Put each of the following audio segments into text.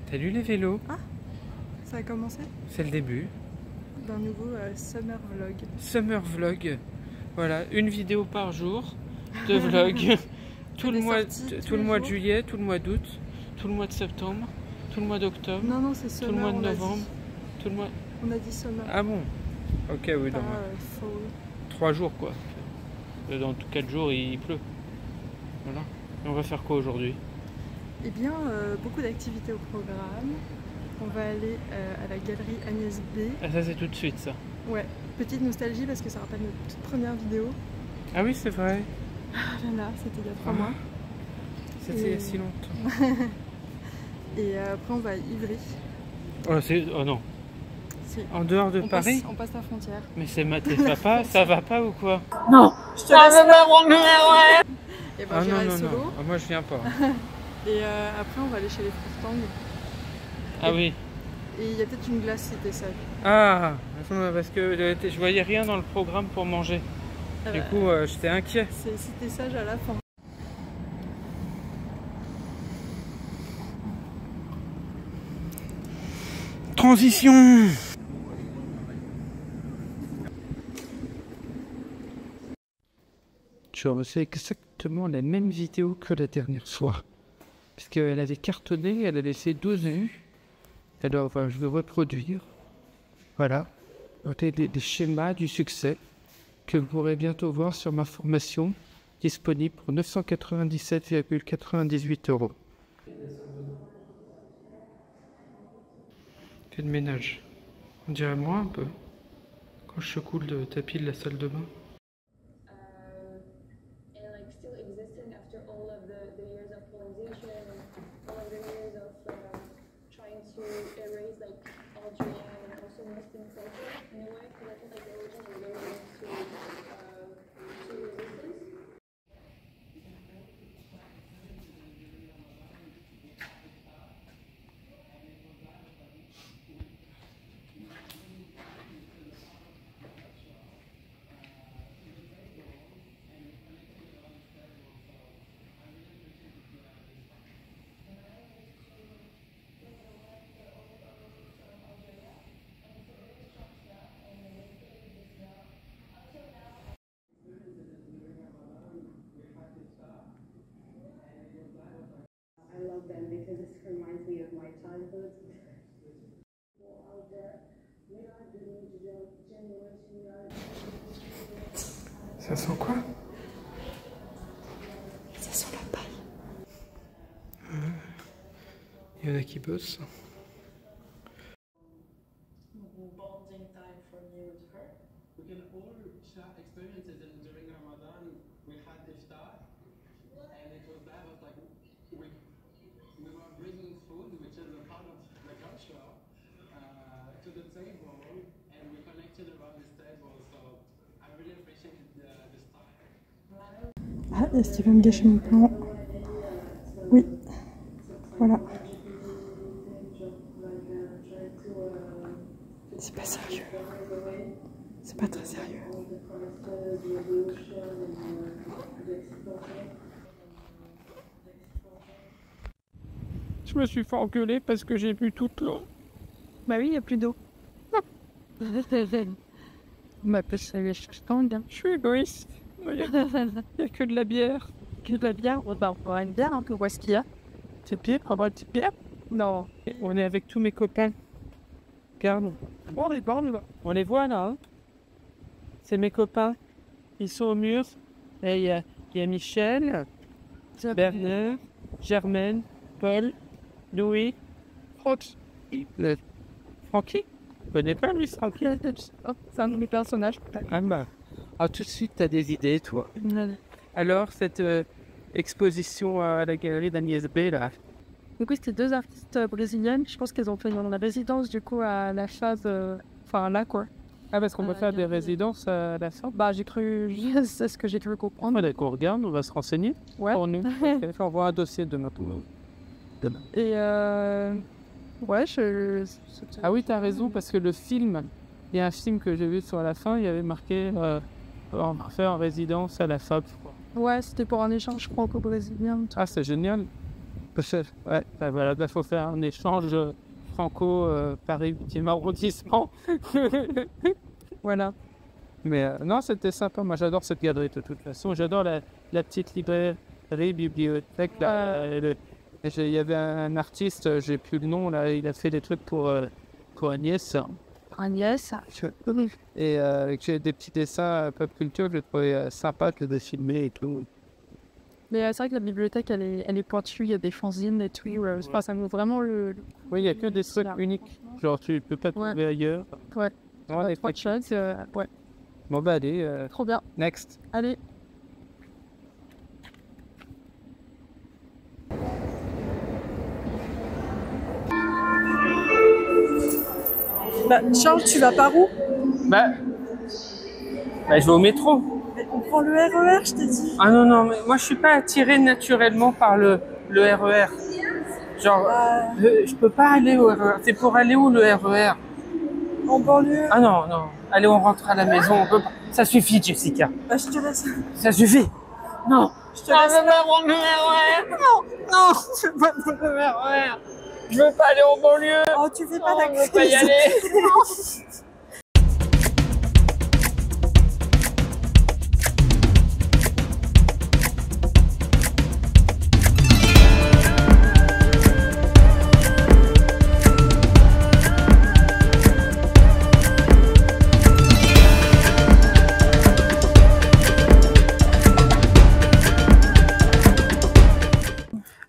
T'as lu les vélos? Ah, ça a commencé? C'est le début. D'un nouveau summer vlog. Summer vlog. Voilà, une vidéo par jour de vlog. tout le mois de juillet, tout le mois d'août, tout le mois de septembre, tout le mois d'octobre. Non, non, c'est summer. Tout le mois de novembre. Tout le mois... On a dit summer. Ah bon? Ok, oui, Pas, donc. fall. 3 jours quoi. Dans 4 jours il pleut. Voilà. Et on va faire quoi aujourd'hui? Eh bien, beaucoup d'activités au programme. On va aller à la galerie Agnès B. Ah ça c'est tout de suite ça. Ouais, petite nostalgie parce que ça rappelle notre toute première vidéo. Ah oui c'est vrai. Ah là là, c'était il y a 3 mois. C'était il y a si longtemps. Et après on va à Ivry. Oh non. Si. En dehors de Paris? On passe la frontière. Mais c'est maté, ça va pas ou quoi? Non, je te laisse. Et ben Ah j'irai non, solo. non. Ah, moi je viens pas. Et après on va aller chez les Furtang. Ah oui. Et il y a peut-être une glace si t'es sage. Ah, parce que je voyais rien dans le programme pour manger. Du coup j'étais inquiet. C'est si t'es sage à la fin. Transition. Je refais exactement la même vidéo que la dernière fois. Parce qu'elle avait cartonné, elle a laissé 12 vues. Alors je vais reproduire. Voilà. Des schémas du succès que vous pourrez bientôt voir sur ma formation disponible pour 997,98 €. Fait de ménage. On dirait moi un peu. Quand je secoue le tapis de la salle de bain. Them because this reminds me of my childhood. Ça sent quoi? Ça sent la paille. Il y en a qui bossent. Bonding time for me with her. We can all share experiences, and during Ramadan we had iftar, and it was that was like we were bringing food, which is a part of the culture, to the table, and we connected around this table. So I really appreciated this time. Ah, est-ce qu'il va me gâcher mon plan? Oui. Voilà. C'est pas sérieux. C'est pas très sérieux. Je me suis fait engueuler parce que j'ai bu toute l'eau. Bah oui, il n'y a plus d'eau. Ma pêche à stand. Je suis égoïste. Il n'y a que de la bière. Que de la bière? Bah, on prend une bière un peu. Où est-ce qu'il y a? C'est bière? On va une petite bière? Non. On est avec tous mes copains. Regarde. On est bon, là. On les voit là. Hein? C'est mes copains. Ils sont au mur. Et il y a Michel, Bernard, Germaine, Paul, Louis, Francky. Francky? Je connais pas lui, Francky. C'est un de mes personnages. Ah bah. Ah, tout de suite, t'as des idées, toi. Alors, cette exposition à la galerie d'Agnès B, là. Du coup, c'était 2 artistes brésiliennes. Je pense qu'elles ont fait la résidence, du coup, à la phase... Enfin, là, quoi. Ah, parce qu'on va faire des résidences à la fin? Bah, j'ai cru... C'est ce que j'ai cru comprendre. Ah, d'accord, regarde, on va se renseigner. Ouais. Pour nous. Okay, on voit un dossier demain. Et ouais, Ah oui, t'as raison, parce que le film... Il y a un film que j'ai vu sur la fin, il y avait marqué... on va faire en résidence à la FAB, je crois. Ouais, c'était pour un échange franco-brésilien. Ah, c'est génial. Ouais, bah voilà, bah faut faire un échange Franco-Paris 8e arrondissement. Voilà. Mais non, c'était sympa. Moi, j'adore cette galerie de toute façon. J'adore la petite librairie, bibliothèque. Là, il y avait un artiste, j'ai plus le nom, là, il a fait des trucs pour Agnès. Agnès. Et j'ai des petits dessins pop culture, j'ai trouvé sympa de les filmer et tout. Mais c'est vrai que la bibliothèque, elle est pointue, il y a des fanzines et tout. Enfin, ça vaut vraiment le... Oui, il n'y a que des trucs uniques. Genre, tu peux pas trouver ailleurs. Ouais. Ouais, des Trois trucs. choses, ouais. Bon, bah, allez. Trop bien. Next. Allez. Bah, Charles, tu vas par où? Bah, je vais au métro. Mais on prend le RER, je t'ai dit. Ah non, mais moi, je suis pas attiré naturellement par le RER. Genre, je peux pas aller au RER. C'est pour aller où, le RER? En banlieue? Ah non. Allez, on rentre à la maison. On peut pas. Ça suffit, Jessica. Bah, je te laisse. Ça suffit. Non. Je te laisse. Je veux pas prendre le RER. Non, je veux pas prendre le RER. Je veux pas aller en banlieue. Oh, tu fais pas Non, la je veux pas y crise. aller.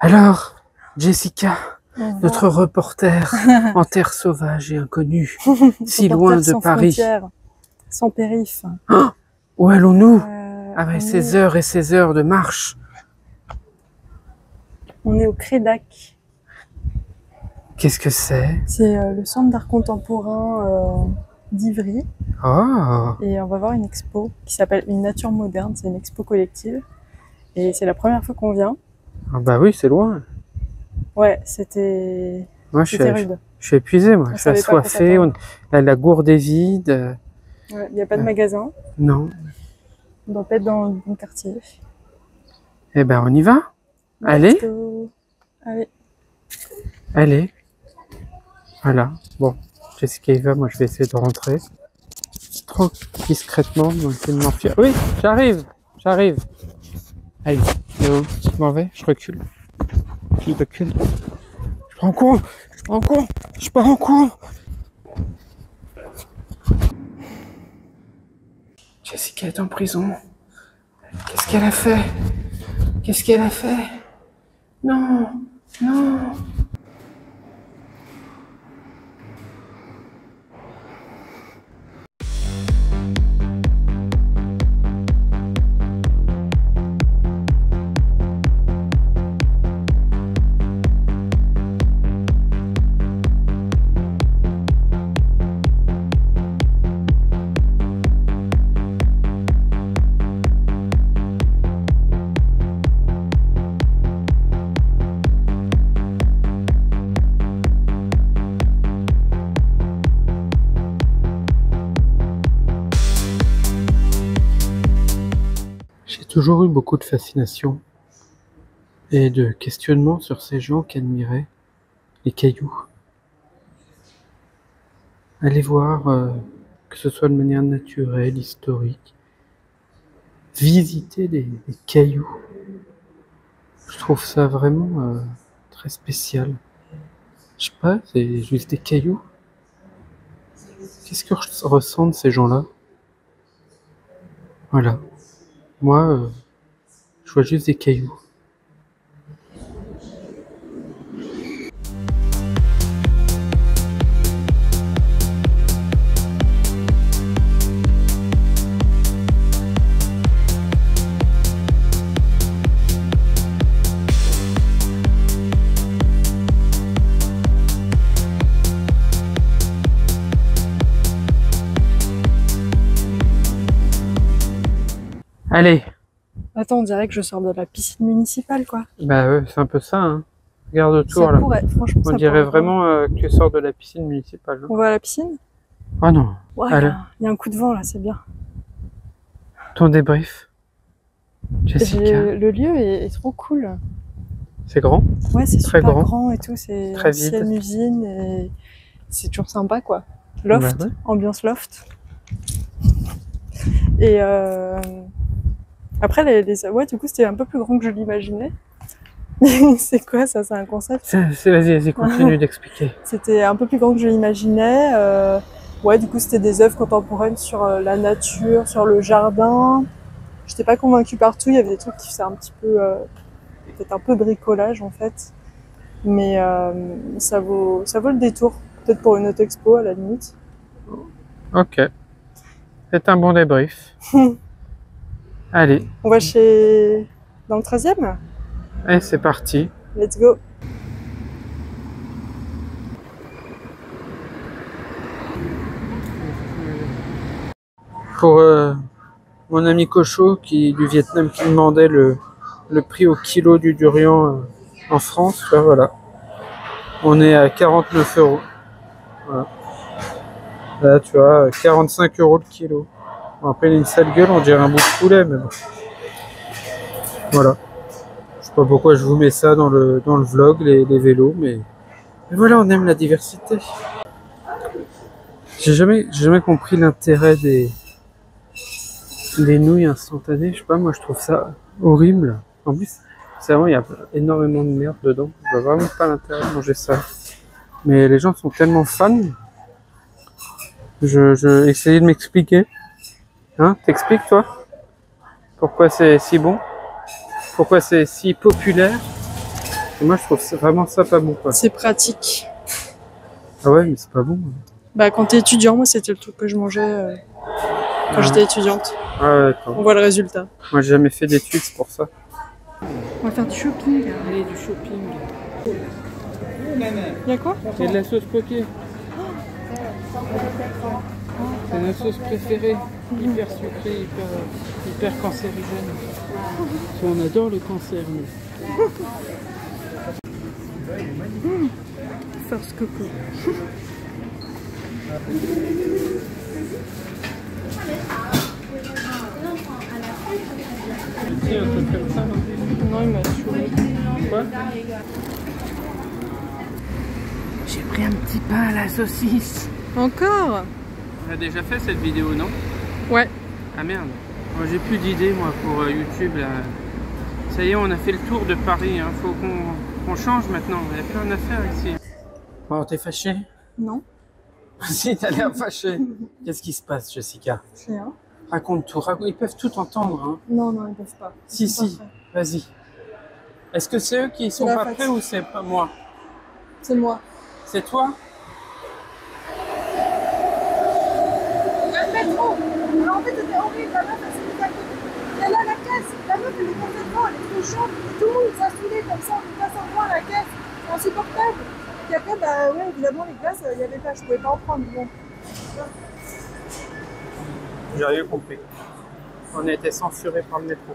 Alors, Jessica, notre reporter en terre sauvage et inconnue, si loin de sans Paris. frontières, sans périph. Où allons-nous on après est- ces heures et ces heures de marche? On est au Crédac. Qu'est-ce que c'est? C'est le centre d'art contemporain d'Ivry. Oh, Et on va voir une expo qui s'appelle Une nature moderne. C'est une expo collective. Et c'est la première fois qu'on vient. ah bah oui, c'est loin. Ouais, c'était Moi, je c'était rude. suis épuisé, moi. On Je suis savait pas quoi assoiffé. s'attendre. La gourde est vide. Il n'y a pas de magasin. Non. On doit pas être dans le bon quartier. Eh ben, on y va. Allez. Let's go. Allez. Allez. Voilà. Bon, Jessica y va. Moi, je vais essayer de rentrer. Trop discrètement, donc je vais m'enfuir. Oui, j'arrive. Allez, Léo, je m'en vais, je recule. Je recule. Je pars en cours. Jessica est en prison. Qu'est-ce qu'elle a fait? Non. J'ai toujours eu beaucoup de fascination et de questionnement sur ces gens qui admiraient les cailloux. Aller voir, que ce soit de manière naturelle, historique, visiter des cailloux. Je trouve ça vraiment très spécial. Je sais pas, c'est juste des cailloux. Qu'est-ce que ressentent ces gens-là? Voilà. Moi, je vois juste des cailloux. Allez. Attends, on dirait que je sors de la piscine municipale, quoi. Bah ouais, c'est un peu ça, hein. Regarde autour, Ça là. pourrait, franchement, On ça dirait pourrait. vraiment que tu sors de la piscine municipale. Hein. On va à la piscine? Oh non. Ouais, Allez. il y a un coup de vent, là, c'est bien. Ton débrief, Jessica. Le lieu est trop cool. C'est grand? Ouais, c'est Très super grand. grand et tout. C'est Très ancienne vide. usine et c'est toujours sympa, quoi. Loft, Bah ouais. ambiance loft. Et après, ouais, du coup, c'était un peu plus grand que je l'imaginais. C'est quoi ça? C'est un concept? Vas-y, continue d'expliquer. C'était un peu plus grand que je l'imaginais. Ouais, du coup, c'était des œuvres contemporaines sur la nature, sur le jardin. J'étais pas convaincue partout. Il y avait des trucs qui faisaient un petit peu, peut-être un peu bricolage en fait. Mais ça vaut le détour. Peut-être pour une autre expo à la limite. Ok. C'est un bon débrief. Allez, On va dans le 13e? et c'est parti. Let's go. Pour mon ami Cocho du Vietnam qui demandait le prix au kilo du durian en France, ben voilà. On est à 49 €. Voilà. Là, tu vois, 45 € le kilo. Bon, après, il a une sale gueule, on dirait un bout de poulet, mais bon. Voilà. Je sais pas pourquoi je vous mets ça dans le vlog, les vélos, mais voilà, on aime la diversité. J'ai jamais compris l'intérêt des nouilles instantanées. Je sais pas, moi je trouve ça horrible. En plus, c'est vraiment, il y a énormément de merde dedans. Je vois vraiment pas l'intérêt de manger ça. Mais les gens sont tellement fans. Je essayais de m'expliquer. Hein, t'expliques toi? Pourquoi c'est si bon? Pourquoi c'est si populaire? Et moi je trouve vraiment ça pas bon, quoi. C'est pratique. Ah ouais, mais c'est pas bon. Bah, quand t'es étudiant, moi, c'était le truc que je mangeais quand j'étais étudiante. Ah ouais, d'accord. On voit le résultat. Moi j'ai jamais fait d'études, c'est pour ça. On va faire du shopping. Allez, du shopping. Il y a quoi? Il y a de la sauce poké. C'est notre sauce préférée. Hyper sucrée, hyper cancérigène. On adore le cancer, nous. First coco. C'est un truc comme ça, non? Non, il m'a saoulé. Quoi? J'ai pris un petit pain à la saucisse. Encore? On a déjà fait cette vidéo, non? Ouais. Ah merde. Moi j'ai plus d'idées, moi, pour YouTube, là. Ça y est, on a fait le tour de Paris, hein. Faut qu'on change maintenant. Il n'y a plus rien à faire ici. Bon, t'es fâché? Non. Si, t'as l'air fâché. Qu'est-ce qui se passe, Jessica? Rien. Raconte tout. Ils peuvent tout entendre, hein. Non, non, ils peuvent pas. Si, Ils sont si. pas prêts. Vas-y. Est-ce que c'est eux qui sont la pas fatigue. prêts ou c'est pas moi? C'est moi. C'est toi? Le métro. Alors en fait c'était horrible, la meuf elle s'est mise à côté. Et là la caisse, la meuf elle est complètement, elle est trop chaude. Et tout le monde s'est saoulé comme ça, on passe en voie à la caisse. C'est insupportable. Et après, bah ouais, évidemment les glaces, il y avait pas, je pouvais pas en prendre. Bon. J'ai rien compris. On a été censuré par le métro.